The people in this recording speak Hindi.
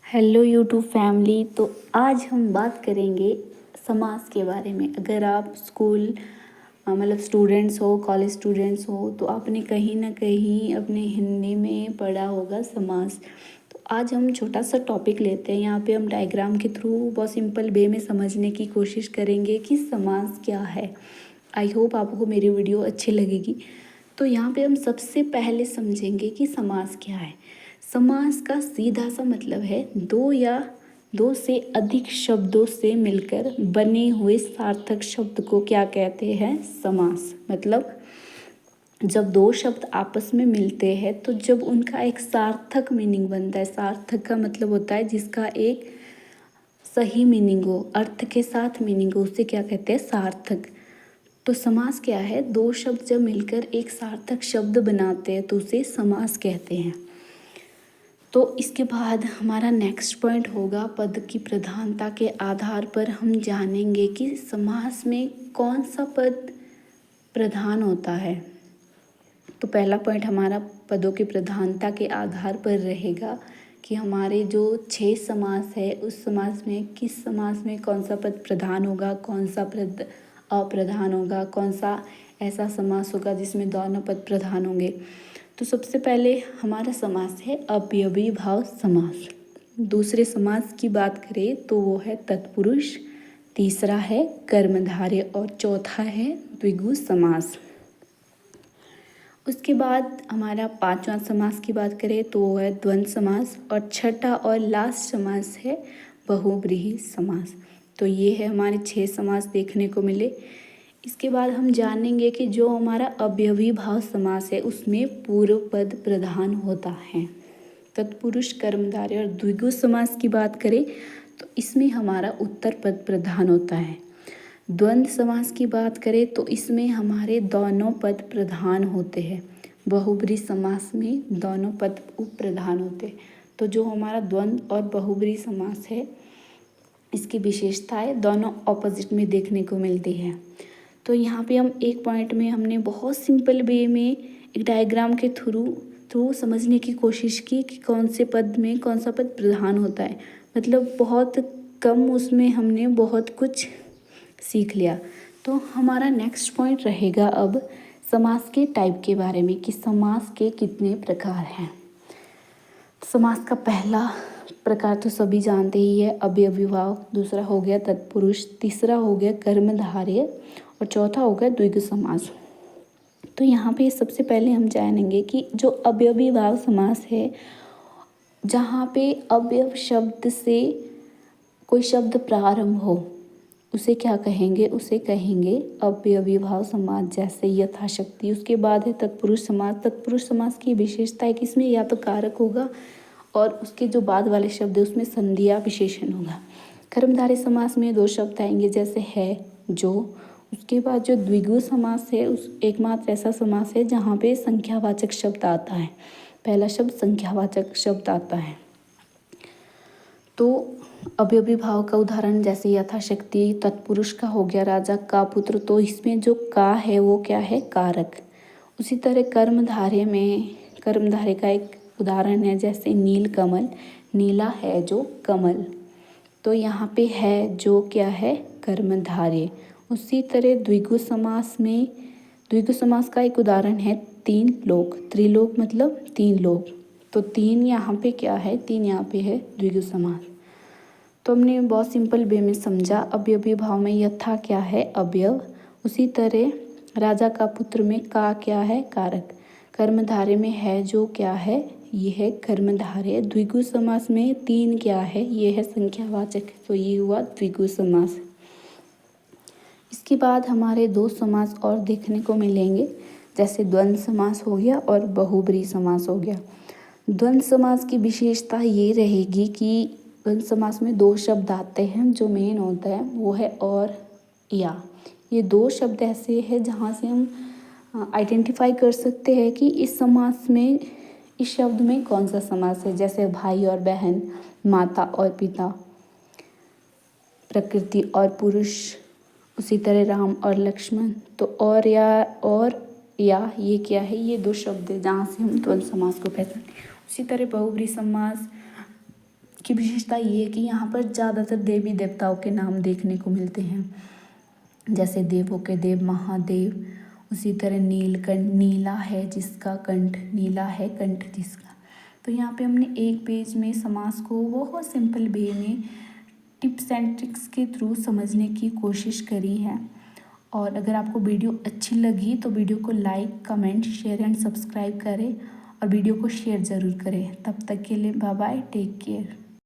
Hello YouTube family. तो आज हम बात करेंगे समाज के बारे में। अगर आप स्कूल मतलब स्टूडेंट्स हो, कॉलेज स्टूडेंट्स हो, तो आपने कहीं ना कहीं अपने हिंदी में पढ़ा होगा समाज। तो आज हम छोटा सा टॉपिक लेते हैं। यहाँ पे हम डायग्राम के थ्रू बहुत सिंपल वे में समझने की कोशिश करेंगे कि समाज क्या है। आई होप आपको मेरी वीडियो अच्छी लगेगी। तो यहाँ पे हम सबसे पहले समझेंगे कि समाज क्या है। समास का सीधा सा मतलब है दो या दो से अधिक शब्दों से मिलकर बने हुए सार्थक शब्द को क्या कहते हैं, समास। मतलब जब दो शब्द आपस में मिलते हैं तो जब उनका एक सार्थक मीनिंग बनता है। सार्थक का मतलब होता है जिसका एक सही मीनिंग हो, अर्थ के साथ मीनिंग हो, उसे क्या कहते हैं, सार्थक। तो समास क्या है, दो शब्द जब मिलकर एक सार्थक शब्द बनाते हैं तो उसे समास कहते हैं। तो इसके बाद हमारा नेक्स्ट पॉइंट होगा पद की प्रधानता के आधार पर हम जानेंगे कि समास में कौन सा पद प्रधान होता है। तो पहला पॉइंट हमारा पदों की प्रधानता के आधार पर रहेगा कि हमारे जो 6 समास है उस समास में किस समास में कौन सा पद प्रधान होगा, कौन सा पद अप्रधान होगा, कौन सा ऐसा समास होगा जिसमें दोनों पद प्रधान होंगे। तो सबसे पहले हमारा समास है अवयवी भाव समास। दूसरे समास की बात करें तो वो है तत्पुरुष, तीसरा है कर्मधारय और चौथा है द्विगु समास। उसके बाद हमारा पांचवा समास की बात करें तो वो है द्वंद्व समास और छठा और लास्ट समास है बहुव्रीहि समास। तो ये है हमारे 6 समास देखने को मिले। इसके बाद हम जानेंगे कि जो हमारा अवयवी भाव समास है उसमें पूर्व पद प्रधान होता है। तत्पुरुष, कर्मधारय और द्विगु समास की बात करें तो इसमें हमारा उत्तर पद प्रधान होता है। द्वंद्व समास की बात करें तो इसमें हमारे दोनों पद प्रधान होते हैं। बहुब्रीहि समास में दोनों पद उप प्रधान होते हैं। तो जो हमारा द्वंद्व और बहुब्रीहि समास है इसकी विशेषताएं दोनों ऑपोजिट में देखने को मिलती है। तो यहाँ पे हम एक पॉइंट में हमने बहुत सिंपल वे में एक डायग्राम के थ्रू समझने की कोशिश की कि कौन से पद में कौन सा पद प्रधान होता है। मतलब बहुत कम उसमें हमने बहुत कुछ सीख लिया। तो हमारा नेक्स्ट पॉइंट रहेगा अब समास के टाइप के बारे में कि समास के कितने प्रकार हैं। समास का पहला प्रकार तो सभी जानते ही है, अवयवी भाव। दूसरा हो गया तत्पुरुष, तीसरा हो गया कर्मधारय और चौथा हो गया द्विगु समास। तो यहाँ पे सबसे पहले हम जानेंगे कि जो अवयवी भाव समास है, जहाँ पे अवयव शब्द से कोई शब्द प्रारंभ हो उसे क्या कहेंगे, उसे कहेंगे अवयवी भाव समास। जैसे यथाशक्ति। उसके बाद है तत्पुरुष समास। तत्पुरुष समास की विशेषता है कि इसमें या तो कारक होगा और उसके जो बाद वाले शब्द है उसमें संधि या विशेषण होगा। कर्मधारय समास में 2 शब्द आएंगे जैसे है, जो। उसके बाद जो द्विगु समास है उस एकमात्र ऐसा समास है जहाँ पे संख्यावाचक शब्द आता है। पहला शब्द संख्यावाचक शब्द आता है। तो अवयवी भाव का उदाहरण जैसे यथाशक्ति। तत्पुरुष का हो गया राजा का पुत्र, तो इसमें जो का है वो क्या है, कारक। उसी तरह कर्मधारय में कर्मधारय का एक उदाहरण है जैसे नील कमल। नीला है जो कमल, तो यहाँ पे है जो क्या है, कर्मधारय। उसी तरह द्विगु समास में द्विगु समास का एक उदाहरण है 3 लोक। त्रिलोक मतलब 3 लोक, तो 3 यहाँ पे क्या है, 3 यहाँ पे है द्विगु समास। तो हमने बहुत सिंपल वे में समझा। अवयवी भाव में यथा क्या है, अवयव। उसी तरह राजा का पुत्र में का क्या है, कारक। कर्मधारय में है जो क्या है, ये है कर्मधारय। द्विगु समास में 3 क्या है, ये है संख्यावाचक, तो ये हुआ द्विगु समास। इसके बाद हमारे 2 समास और देखने को मिलेंगे जैसे द्वंद्व समास हो गया और बहुब्रीहि समास हो गया। द्वंद्व समास की विशेषता ये रहेगी कि द्वंद्व समास में 2 शब्द आते हैं। जो मेन होता है वो है और या। ये 2 शब्द ऐसे हैं जहाँ से हम आइडेंटिफाई कर सकते हैं कि इस समास में, इस शब्द में कौन सा समास है। जैसे भाई और बहन, माता और पिता, प्रकृति और पुरुष, उसी तरह राम और लक्ष्मण। तो और या ये क्या है, ये 2 शब्द है जहाँ से हम द्वंद्व समास को पहचानें। उसी तरह बहुब्रीहि समास की विशेषता ये है कि यहाँ पर ज़्यादातर देवी देवताओं के नाम देखने को मिलते हैं, जैसे देवों के देव महादेव। उसी तरह नीलकंठ, नीला है जिसका कंठ, नीला है कंठ जिसका। तो यहाँ पे हमने एक पेज में समास को बहुत सिंपल वे में टिप्स एंड ट्रिक्स के थ्रू समझने की कोशिश करी है। और अगर आपको वीडियो अच्छी लगी तो वीडियो को like, comment, share and subscribe करें और वीडियो को शेयर ज़रूर करें। तब तक के लिए बाय बाय, टेक केयर।